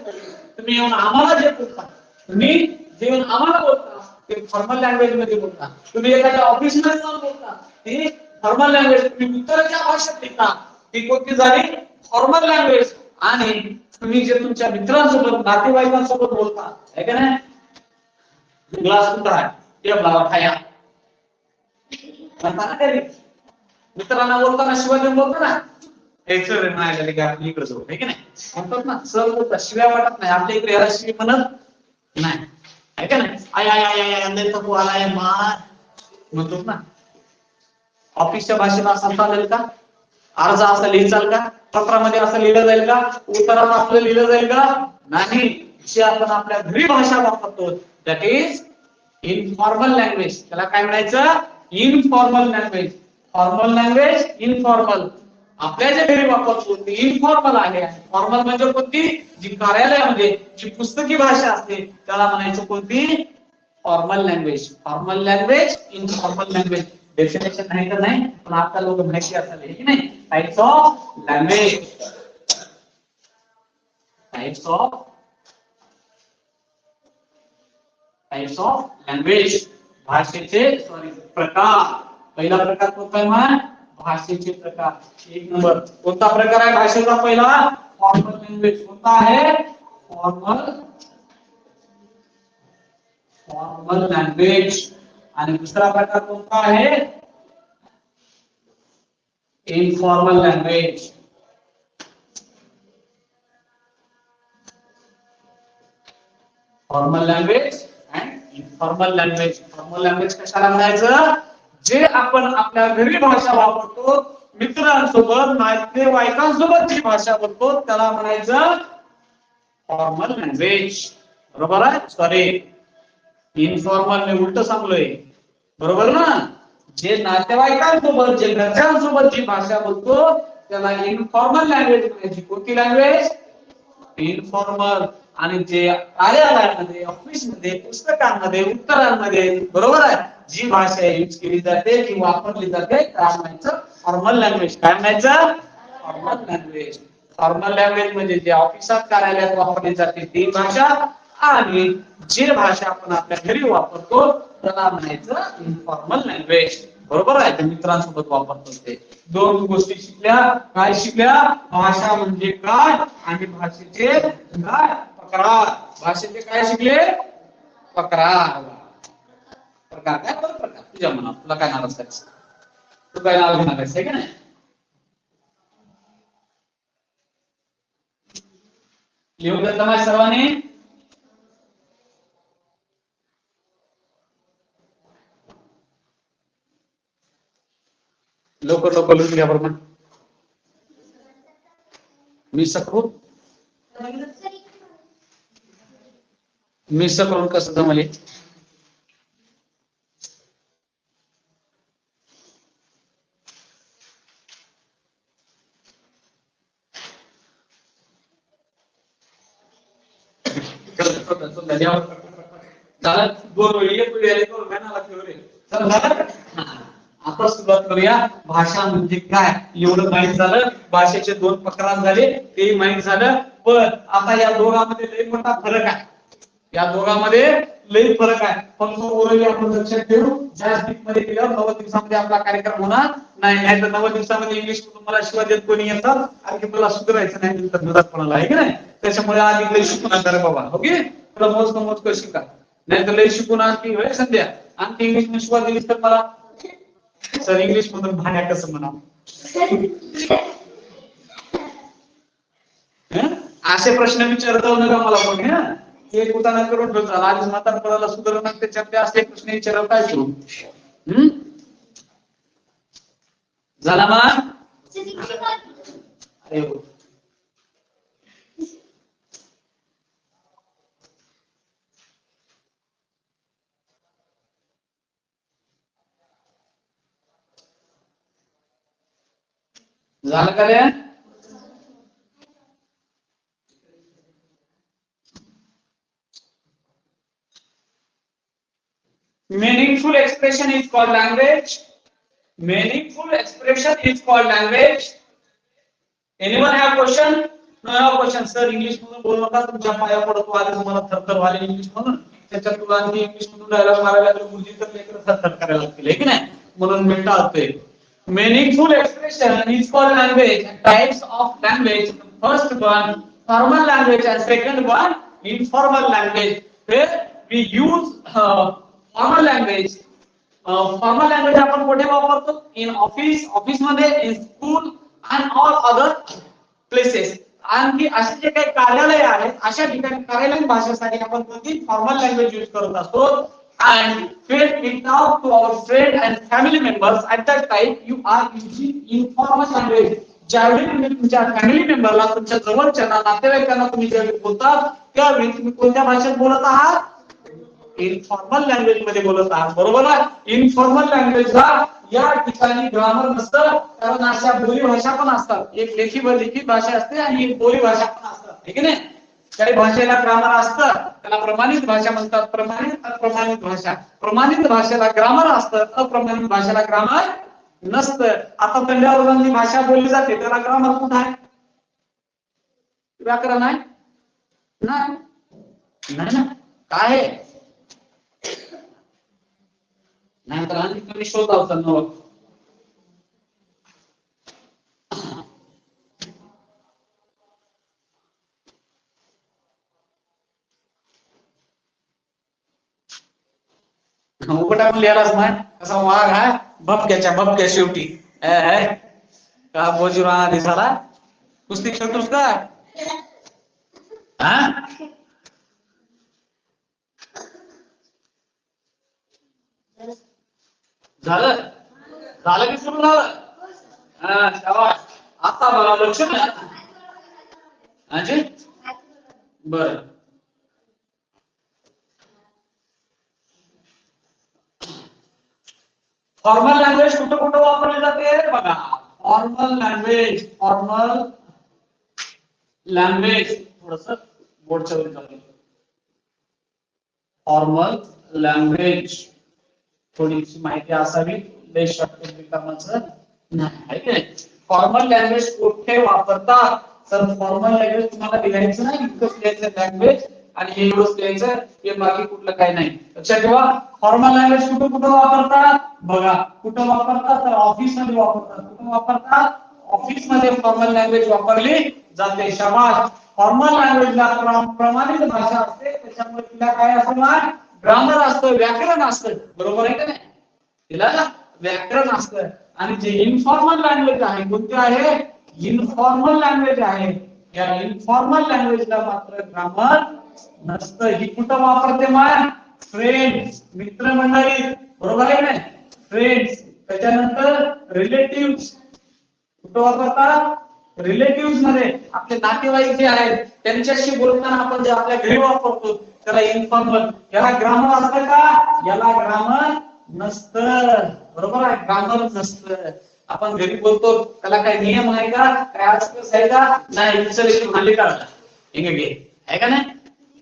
Speaker 1: तुम्ही येऊन आम्हाला जे बोलता, तुम्ही जे येऊन आम्हाला बोलता ते फॉर्मल लँग्वेज मध्ये बोलता. तुम्ही एखाद्या ऑफिसमध्ये जाऊन बोलता ती फॉर्मल लँग्वेज. तुम्ही इतरांच्या भाषेत लिहिता ती कोणती झाली, फॉर्मल लँग्वेज. आणि तुम्ही जे तुमच्या मित्रांसोबत, नातेवाईकांसोबत बोलता, आहे का नाही. ग्लास कुठं आहे, टेबलावर खाया मित्रांना बोलताना शिवाय बोलतो ना, याचं म्हणायला की आपली इकडे जाऊ आहे की नाही म्हणतात ना सर शिव्या वाटत नाही आपल्या इकडे याला शिवी म्हणत नाही आहे का नाही आय आय आय आय लय तू आलाय मार म्हणतो ना ऑफिसच्या भाषेत असं चालेल का अर्ज असं लिहिचाल का पत्रामध्ये असं लिहिलं जाईल का उत्तरात आपलं लिहिलं जाईल का नाही जे आपण आपल्या घरी भाषा वापरतो दॅट इज इनफॉर्मल लँग्वेज त्याला काय म्हणायचं informal language formal language informal आपल्या जे घरी वापरतो ती इनफॉर्मल आहे फॉर्मल म्हणजे कोणती जी कार्यालयामध्ये जी पुस्तकी भाषा असते त्याला म्हणायचं कोणती formal language informal language definition नाही तर नाही पण आता लोक माहिती असेल की नाही टाइप्स ऑफ लँग्वेज भाषेचे प्रकार पहिला प्रकार कोणता आहे भाषेचे प्रकार एक नंबर कोणता प्रकार आहे भाषेचा पहिला फॉर्मल लँग्वेज कोणता आहे फॉर्मल लँग्वेज आणि दुसरा प्रकार कोणता आहे informal language formal language and informal language formal language कशाला म्हणायचं जे आपण आपल्या घरी भाषा वापरतो मित्रांसोबत नातेवाईकांसोबत जी भाषा बोलतो त्याला म्हणायचं फॉर्मल लँग्वेज बरोबर आहे सॉरी इनफॉर्मल मी उलट सांगलोय बरोबर ना जे नातेवाईकांसोबत जे घरच्यांसोबत जी भाषा बोलतो त्याला इनफॉर्मल लँग्वेज म्हणायची कोणती लँग्वेज इनफॉर्मल आणि जे कार्यालयामध्ये ऑफिसमध्ये पुस्तकांमध्ये उत्तरांमध्ये बरोबर आहे जी भाषा यूज केली जाते की वापरली जाते काय म्हणायचं फॉर्मल लँग्वेज काय म्हणायचं फॉर्मल लँग्वेज म्हणजे जे ऑफिसात कार्यालयात वापरली जाते ती भाषा आणि जे भाषा आपण आपल्या घरी वापरतो त्याला म्हणायचं इनफॉर्मल लँग्वेज बरोबर आहे मित्रांसोबत वापरतो ते दोन गोष्टी शिकल्या काय शिकल्या भाषा म्हणजे काय आणि भाषेचे काय प्रकार भाषेचे काय शिकले प्रकार काय प्रकार तुझ्या मनात तुला काय नाव असायचं तू काय नाव घेणार आहेस का नाही लिहून घेतलं माझ्या सर्वांनी लवकर लिहून घ्या बरोबर मिस करून कसं जमले आता सुरुवात करूया भाषा म्हणजे काय एवढं माहित झालं भाषेचे दोन प्रकार झाले ते माहित झालं पण आता या दोघांमध्ये लई मोठा फरक आहे या दोघांमध्ये लई फरक आहे फक्त ओरली आपण लक्षात ठेवू ज्या मध्ये केलं 9 दिवसामध्ये आपला कार्यक्रम होणार नाही तर 9 दिवसामध्ये इंग्लिश तुम्हाला शिवाय देत कोणी येतात आणखी मला सुधारायचं नाही तर मदत कोणाला आहे की नाही त्याच्यामुळे आधी लई शिकून करा बाबा ओके तुला मोज कर शिका नाही तर लई शिकून आणखी वेळ संध्या आणखी इंग्लिश मध्ये शिवाय दिलीस तर मला सर इंग्लिश मधून भाड्या कसं म्हणावं असे प्रश्न विचारत जाऊ नका मला कोणी हे कुठं करून ठेवतात आज म्हातारपणाला सुधारणा त्याच्यात असे प्रश्न विचारत काय तू झाला मग अरे हो झालं का रे meaningful expression is called language anyone have question no have question sir english मधून बोलू नका तुमच्या पाया पडतो आधी तुम्हाला थरथर व्हायला इंग्लिश म्हणून त्याच्यात तुला आणखी इंग्लिश मधून डायलॉग मारायला तर मुली तर लेकर थरथर करायला लागतील की नाही म्हणून मी टाळतोय meaningful expression is called language types of language first one formal language and second one informal language where we use formal language आपण कुठे वापरतो इन ऑफिस मध्ये in school and all other places. आणखी असे जे काही कार्यालय आहेत अशा ठिकाणी कार्यालयीन भाषेसाठी आपण कोणती फॉर्मल लँग्वेज यूज करत असतो. And when we talk to our friends and family members at that time you are using informal language. ज्यावेळी तुम्ही तुमच्या फॅमिली मेंबरला तुमच्या जवळच्या नातेवाईकांना तुम्ही ज्यावेळी बोलतात त्यावेळी तुम्ही कोणत्या भाषेत बोलत आहात. इनफॉर्मल लँग्वेज मध्ये बोलत आहात. बरोबर आहे. इनफॉर्मल लँग्वेजला या ठिकाणी ग्रामर नसतं कारण अशा बोली भाषा पण असतात. एक लेखी व लिखित भाषा असते आणि एक बोली भाषा पण असतात. ठीक आहे ना. काही भाषेला ग्रामर असतं त्याला प्रमाणित भाषा म्हणतात. प्रमाणित अप्रमाणित भाषा. प्रमाणित भाषेला ग्रामर असतं अप्रमाणित भाषेला ग्रामर नसतं. आता तंडावरून जी भाषा बोलली जाते त्याला ग्रामर कुठं आहे. व्याकरण आहे नाही ना काय आहे नाही तर आणि तुम्ही शोध लावता नवं. उघडा पण लिहायलाच नाही कसा वाघ आहे भपक्या शेवटी का बोजूरा दिसाला कुस्ती खेळतोस का हा झालं झालं की सुरू झालं आता मला लक्ष नाही बर. फॉर्मल लँग्वेज कुठं कुठं वापरली जाते बघा. फॉर्मल लँग्वेज थोडस बोर्डच्या वर जाते. फॉर्मल लँग्वेज थोडीशी माहिती असावी लय शॉर्टकट कामाचं नाही. फॉर्मल लँग्वेज कुठे वापरतात तर फॉर्मल लँग्वेज तुम्हाला लिहायचं नाही इतकंच लिहायचं लँग्वेज आणि हे एवढंच लिहायचं हे बाकी कुठलं काही नाही. लक्षात ठेवा. फॉर्मल लँग्वेज कुठं कुठं वापरतात बघा. कुठं वापरतात तर ऑफिस मध्ये वापरतात. कुठं वापरतात ऑफिस मध्ये फॉर्मल लँग्वेज वापरली जाते. शाबास. फॉर्मल लँग्वेजला प्रमाणित भाषा असते त्याच्यामुळे तिला काय असणार ग्रामर असतं व्याकरण असतं. बरोबर आहे का नाही. तिला व्याकरण असतं. आणि जे इन्फॉर्मल लँग्वेज आहे कोणती आहे इन्फॉर्मल लँग्वेज आहे. या इन्फॉर्मल लँग्वेजला मात्र ग्रामर नसतं. ही कुठं वापरते माय फ्रेंड्स मित्रमंडळी. बरोबर आहे ना फ्रेंड्स. त्याच्यानंतर रिलेटिव्ह कुठं वापरतात रिलेटिव्ह मध्ये आपले नातेवाईक जे आहेत त्यांच्याशी बोलताना आपण जे आपल्या घरी वापरतो त्याला इन्फॉर्मल. याला ग्रामर असतं का याला ग्रामर नसतं. बरोबर आहे ग्रामर नसतं. आपण घरी बोलतो त्याला काही नियम आहे का काय आसपास आहे का नाही. चल इथे भांडी काढला इंगे घे आहे का नाही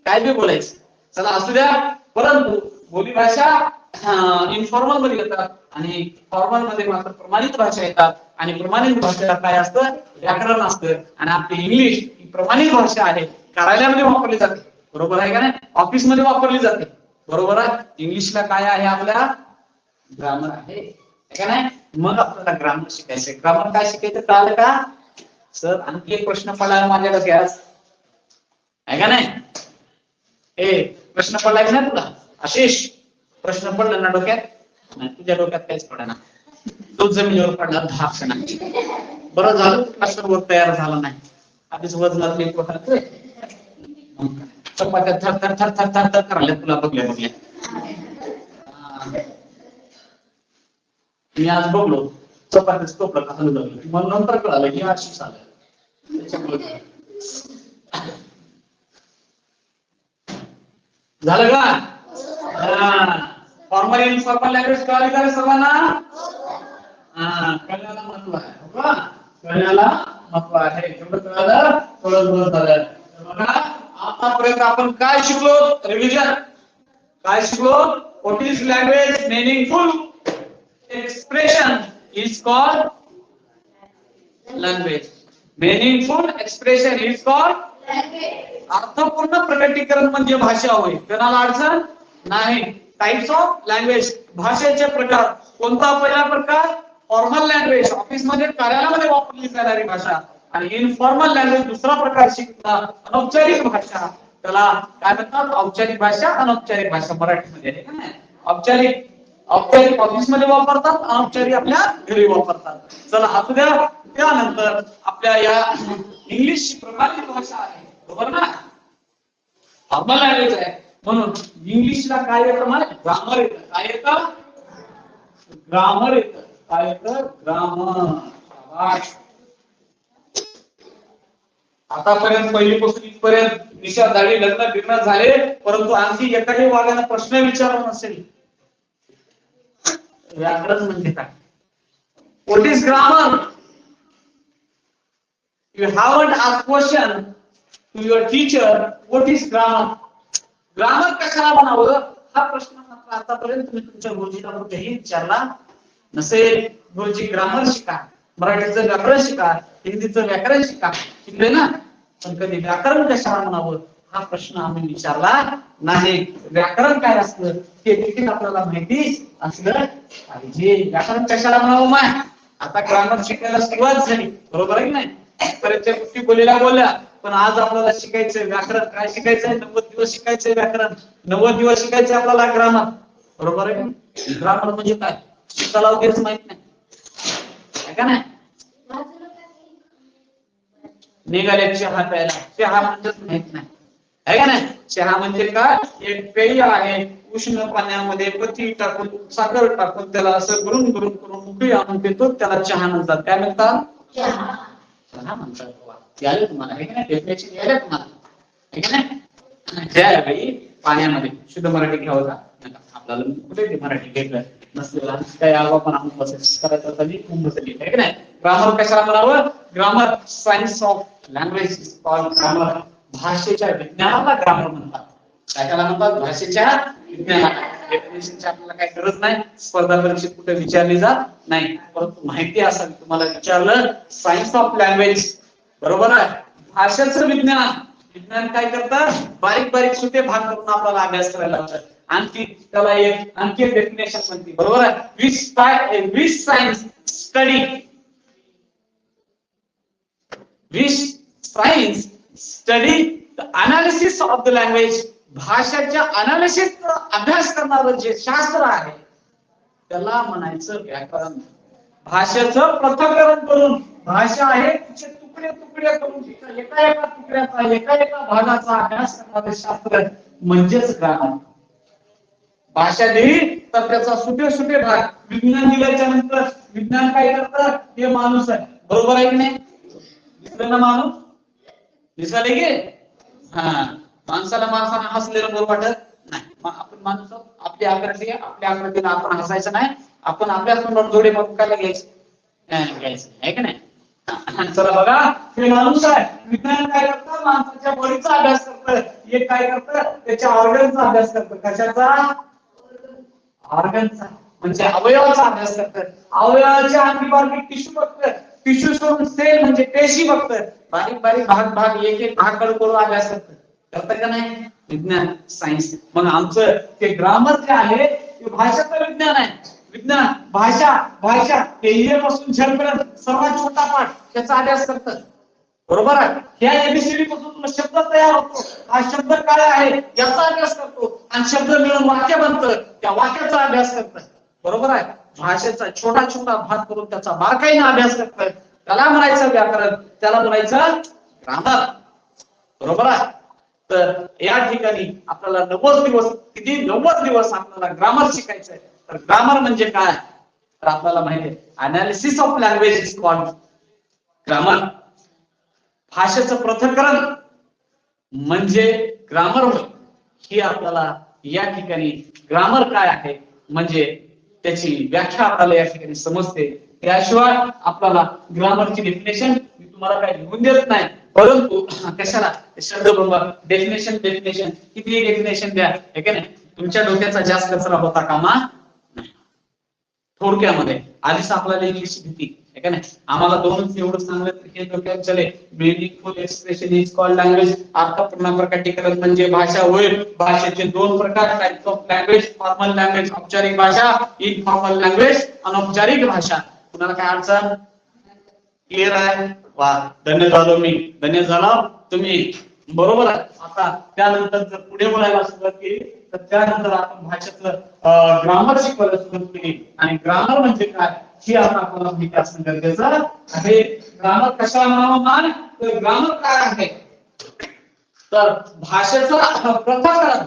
Speaker 1: काय बी बोलायचं चला असू द्या. परंतु बोली भाषा इन्फॉर्मल मध्ये येतात आणि फॉर्मल मध्ये मात्र प्रमाणित भाषा येतात. आणि प्रमाणित भाषेला काय असतं व्याकरण असतं. आणि आपली इंग्लिश ही प्रमाणित भाषा आहे कार्यालयामध्ये वापरली जाते. बरोबर आहे का नाही ऑफिस मध्ये वापरली जाते. बरोबर आहे. इंग्लिशला काय आहे आपल्या ग्रामर आहे का नाही. मग आपल्याला ग्रामर शिकायचंय. ग्रामर काय शिकायचं कळालं का सर. आणखी एक प्रश्न पडला माझ्या डोक्यात आहे का नाही. प्रश्न पडलाय ना तुला आशिष. प्रश्न पडला ना डोक्यात नाही तुझ्या डोक्यात काहीच पडा ना. तो जमिनीवर पडला 10 क्षणांची. बरं झालं प्रश्न तयार झाला नाही. आधीच वजनात मी पकडतोय चपात्या थर थर थर थर थर थर करायला तुला बघल्या मी आज बघलो चपातीच टोपलं का हलवलं मला नंतर कळालं की आशिष आलं त्याच्यामुळे झालं का. फॉर्मल इन्फॉर्मल लँग्वेज कळाली का सर्वांना. कळण्याला महत्व आहे. कळण्याला महत्व आहे. एवढं कळालं थोडं झालं. बघा आतापर्यंत आपण काय शिकलो रिव्हिजन काय शिकलो. What is language meaningful expression is called language. Meaningful expression is called अर्थपूर्ण प्रकटीकरण म्हणजे भाषा होय. कोणाला अडचण नाही. टाइप्स ऑफ लँग्वेज भाषेचे प्रकार. कोणता पहिला प्रकार फॉर्मल लँग्वेज ऑफिस मध्ये कार्यालयामध्ये वापरली जाणारी भाषा. आणि इनफॉर्मल लँग्वेज दुसरा प्रकार शिकता अनौपचारिक भाषा. त्याला काय म्हणतात औपचारिक भाषा अनौपचारिक भाषा मराठीमध्ये आहे का नाही. औपचारिक औपचारिक ऑफिसमध्ये वापरतात, अनौपचारिक आपल्या घरी वापरतात. चला असू द्या. त्यानंतर आपल्या या इंग्लिश प्रमाणित भाषा आहे, बरोबर ना, फॉर्मल लँग्वेज आहे. म्हणून इंग्लिशला काय येतं? मला ग्रामर येतं. काय येतं? ग्रामर येतं. काय येतं? ग्रामर. शाबास. आतापर्यंत पहिलीपासून इथपर्यंत विषय झाली, लग्न बिग्न झाले, परंतु आणखी एखादी वागाने प्रश्न विचारला नसेल, व्याकरण म्हणजे काय? What is grammar? You haven't asked question to your teacher, what is grammar? Grammar कशाला म्हणावं हा प्रश्न मात्र आतापर्यंत तुम्ही तुमच्या गुरुजीला कुठेही विचारला नसेल. गुरुजी ग्रामर शिका, मराठीचं व्याकरण शिका, हिंदीचं व्याकरण शिका, शिकले ना, पण कधी व्याकरण कशाला म्हणावं हा प्रश्न आम्ही विचारला नाही. व्याकरण काय असतं हे देखील आपल्याला माहिती असलं पाहिजे. व्याकरण कशाला म्हणावं? माय आता ग्रामर शिकायला सुरुवात झाली, बरोबर आहे की नाही? बऱ्याचशा गोष्टी बोलल्या, पण आज आपल्याला शिकायचंय व्याकरण. काय शिकायचंय? 90 दिवस शिकायचंय व्याकरण. 90 दिवस शिकायचंय आपल्याला ग्रामर, बरोबर आहे. ग्रामर म्हणजे काय शिकायला वगैरेच माहित नाही का? नाही निघाले चहा प्यायला, चहा म्हणजेच माहित नाही आहे का नाही? चहा म्हणजे काय? एक पेय आहे, उष्ण पाण्यामध्ये पती टाकून साखर टाकून त्याला असं गरम गरम करून उकळी आणून देतो, त्याला चहा म्हणतात. काय म्हणतात? चहा म्हणतात. यायला तुम्हाला आहे की नाही? डेफिनेशन यायला तुम्हाला आहे की नाही? ज्यावेळी पाण्यामध्ये शुद्ध मराठी घ्यावं का आपल्याला, कुठे मराठी घेतलं नसलेला काय आवा पण आपण बसेस करायचा तरी बसली आहे की नाही? ग्रामर कशाला म्हणावं? Grammar science of language is called grammar. भाषेच्या विज्ञानाला ग्रामर म्हणतात. कशाला म्हणतात? भाषेच्या विज्ञानाला. डेफिनेशनची आपल्याला काही गरज नाही, स्पर्धा परीक्षेत कुठे विचारली जात नाही, परंतु माहिती असावी. तुम्हाला विचारलं सायन्स ऑफ लँग्वेज, बरोबर आहे, भाषेचं विज्ञान. विज्ञान काय करतात? बारीक बारीक सुटे भाग करून आपल्याला अभ्यास करायला लावतात. आणखी त्याला आणखी डेफिनेशन म्हणते, बरोबर आहे. Which science study, which science study the analysis of the language. भाषेच्या अनालिसिस अभ्यास करणारं जे शास्त्र आहे त्याला म्हणायचं व्याकरण. भाषेचं पृथक्करण करून, भाषा आहे तिचे तुकडे तुकडे करून एका एका तुकड्याचा एका एका भागाचा अभ्यास करणारे शास्त्र म्हणजेच ग्रामर. भाषा दिली तर त्याचा सुटे सुटे भाग. विज्ञान दिल्याच्या नंतर विज्ञान काय करतं? हे माणूस आहे, बरोबर आहे की नाही? दिसलं ना माणूस? दिसायला गे हा, माणसाने हसलेलं बरं वाटत नाही. आपण माणूस आपल्या आकृतीला आपण हसायचं नाही. आपण आपल्या समोर जोडे मग काय घ्यायचं आहे की नाही? चला बघा, हे माणूस आहे. विज्ञान काय करतं? माणसाच्या बॉडीचा अभ्यास करतं. एक काय करतं? त्याच्या ऑर्गनचा अभ्यास करतं. कशाचा? ऑर्गनचा म्हणजे अवयवाचा अभ्यास करतं. अवयवाच्या आणखी बारीक टिश्यू बघतं. टिश्यू सोडून सेल म्हणजे पेशी बघतं. बारीक बारीक भाग एक एक भाग करून अभ्यास करतं का नाही? विज्ञान, सायन्स. मग आमचं ते ग्रामर जे आहे ते भाषेचं विज्ञान आहे. विज्ञान भाषा हे पासून झेडपर्यंत सर्वात छोटा पाठ त्याचा अभ्यास करतं, बरोबर आहे. ह्या एबीसीडी पासून शब्द तयार होतो. हा शब्द काय आहे याचा अभ्यास करतो, आणि शब्द मिळून वाक्य बनतं, त्या वाक्याचा अभ्यास करतं, बरोबर आहे. भाषेचा छोटा छोटा भाग करून त्याचा बारकाईने अभ्यास करतं. त्याला म्हणायचं व्याकरण, त्याला म्हणायचं ग्रामर, बरोबर आहे. तर या ठिकाणी आपल्याला 90 दिवस, किती 90 दिवस आपल्याला ग्रामर शिकायचंय. तर ग्रामर म्हणजे काय तर आपल्याला माहिती आहे, analysis of language is called grammar. भाषेचं पृथक्करण म्हणजे ग्रामर. ही आपल्याला या ठिकाणी ग्रामर काय आहे म्हणजे त्याची व्याख्या आपल्याला या ठिकाणी समजते. त्याशिवाय आपल्याला ग्रामरची डेफिनेशन मी तुम्हाला काही लिहून देत नाही, परंतु कशाला शब्द बघा, डेफिनेशन किती डेफिनेशन द्या, हे का नाही? तुमच्या डोक्याचा जास्त कचरा होता कामा नाही. थोडक्यामध्ये आधीच आपल्याला इंग्लिश भीती आहे का नाही? आम्हाला दोनच एवढं सांगलं तर हे डोक्यात चले. Meaningful expression is called language. अर्थपूर्ण प्रकटीकरण म्हणजे भाषा होईल. भाषेचे दोन प्रकार, types of language, formal language औपचारिक भाषा, इनफॉर्मल लँग्वेज अनौपचारिक भाषा. कुणाला काय अडचण? क्लिअर आहे? वा, धन्य झालो मी, धन्य झाला तुम्ही, बरोबर आहे. आता त्यानंतर जर पुढे बोलायला सुरुवात केली तर त्यानंतर आपण भाषेचं ग्रामर शिकवायला सुरुवात केली आणि ग्रामर म्हणजे काय हे आता आपल्याला माहिती असणं गरजेचं आहे. ग्रामर कशाला म्हणावं मान तर ग्रामर काय आहे तर भाषेचा पृथक्करण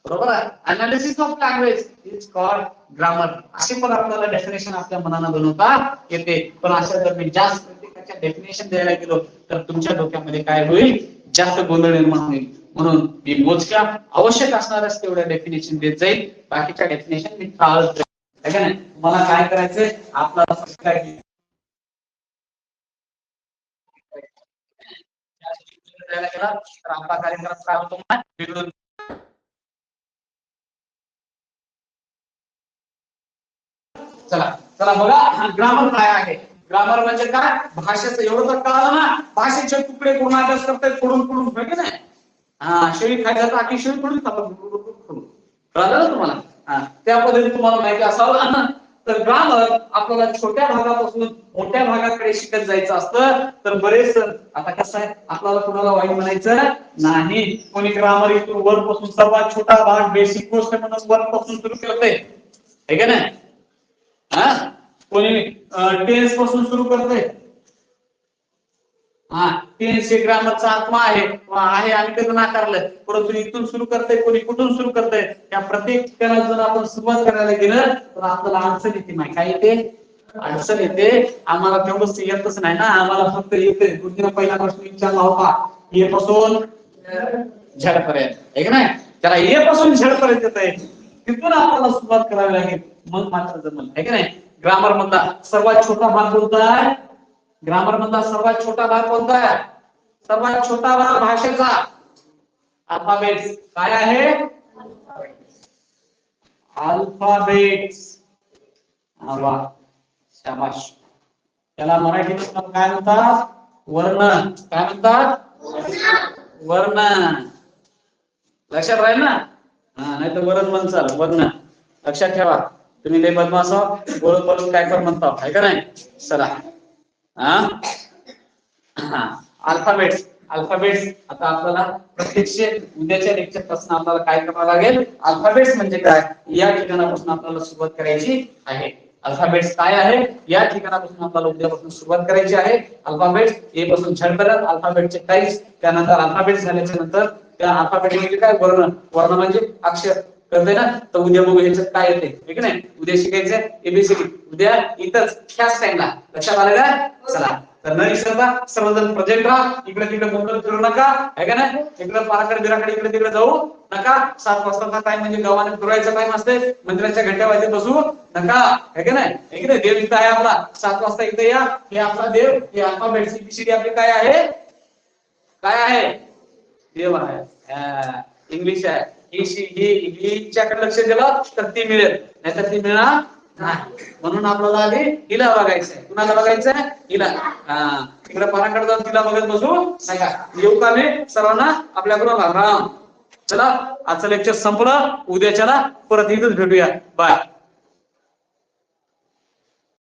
Speaker 1: बरोबर आहे. Analysis of language is called grammar. अशी पण आपल्याला डेफिनेशन आपल्या मनानं बनवता येते. पण अशा जर मी जास्त प्रत्येकाच्या डेफिनेशन द्यायला गेलो तर तुमच्या डोक्यामध्ये काय होईल जास्त गोंधळ निर्माण होईल. म्हणून मी मोजक्या आवश्यक असणारच तेवढ्या डेफिनेशन देत जाईल. बाकीच्या डेफिनेशन मी टाळत जाईल. है का नाही. मला काय करायचंय आपल्याला काय गेला तर आपला कार्यक्रम काय होतो बिघडून चला चला बघा ग्रामर काय आहे. ग्रामर म्हणजे काय भाषेचं एवढं तर कळलं ना. भाषेचे तुकडे कोण अभ्यास करतायत फोडून फोडून की नाही. हा शेळी खायला तर आखी शेळी फोडून खातात कळलं ना तुम्हाला. हा त्या पद्धतीने तुम्हाला माहिती असावं ना. तर ग्रामर आपल्याला छोट्या भागापासून मोठ्या भागाकडे शिकत जायचं असतं. तर बरेच आता कसं आहे आपल्याला कुणाला वाईट म्हणायचं नाही. कोणी ग्रामर इथून वरपासून सर्वात छोटा भाग बेसिक गोष्ट म्हणून वरपासून सुरू करते है का नाही. हा कोणी टेन्स पासून सुरू करते. हा टेन्स हे ग्रामरचा आत्मा आहे आम्ही त्याचं नाकारलं. परंतु इथून सुरू करते कोणी कुठून सुरू करते त्या प्रत्येक ठिकाणी जर आपण सुरुवात करायला गेलं तर आपल्याला अडचण येते नाही. काय येते अडचण येते. आम्हाला तेवढंच येतच नाही ना. आम्हाला फक्त येते बुद्धीला पहिला प्रश्न विचारला होता ए पासून झड पर्यंत आहे का नाही. त्याला ए पासून झड पर्यंत येत आहे. तिथून आपल्याला सुरुवात करावी लागेल मग मात्र जमल आहे का नाही. ग्रामर मधला सर्वात छोटा भाग कोणता आहे. ग्रामर मधला सर्वात छोटा भाग कोणता आहे. सर्वात छोटा भाग भाषेचा अल्फाबेट्स काय आहे अल्फाबेट्स. वा शाबाश. त्याला मराठीत काय म्हणतात वर्ण. काय म्हणतात वर्ण. लक्षात राहील ना. हा नाही तर वरण म्हणसाल वर्ण. लक्षात ठेवा तुम्ही लय बदमाश बोलत बोलत काय पण म्हणता आहे का नाही. चला हा अल्फाबेट्स अल्फाबेट्स आता आपल्याला प्रत्यक्ष उद्याच्या लेक्चर पासून आपल्याला काय करावं लागेल. अल्फाबेट्स म्हणजे काय या ठिकाणापासून आपल्याला सुरुवात करायची आहे. अल्फाबेट्स काय आहे या ठिकाणापासून आपल्याला उद्यापासून सुरुवात करायची आहे. अल्फाबेट्स ए पासून झेड पर्यंत अल्फाबेटचे टाइप्स. त्यानंतर अल्फाबेट्स झाल्याच्या नंतर त्या अल्फाबेट म्हणजे काय वर्ण. वर्ण म्हणजे अक्षर कळतंय ना. तर उद्या बघू ह्याच्यात काय येते ठीक नाही. उद्या शिकायचंय एबीसीडी उद्या इथंच ह्याच टाइमला. लक्षात आलं का. चला तर न विसरता सर्वजण प्रेझेंट राहा. इकडे तिकडे बोलत फिरू नका आहे का नाही. इकडे पाराकडे बिराकडे इकडे तिकडे जाऊ नका. 7 वाजताचा टाइम म्हणजे गावाने फिरायचा टाइम असते. मंदिराच्या घंट्या वाजत बसू नका आहे का नाही. आहे की नाही. देव इथं आहे आपला 7 वाजता इथे या. हे आपला देव हे अल्फाबेट एबीसीडी आपली काय आहे काय आहे देव आहे. इंग्लिश आहे ही हिच्याकडे लक्ष दिलं तर ती मिळेल नाहीतर ती मिळणार नाही. म्हणून आपल्याला आधी हिला बघायचंय. कुणाला बघायचंय हिला. तिकडे पाराकडे जाऊन तिला बघत बसू नाही का. येऊ का मी सर्वांना आपल्या बरोबर राम. चला आजचं लेक्चर संपलं. उद्याच्याला परत इथंच भेटूया. बाय.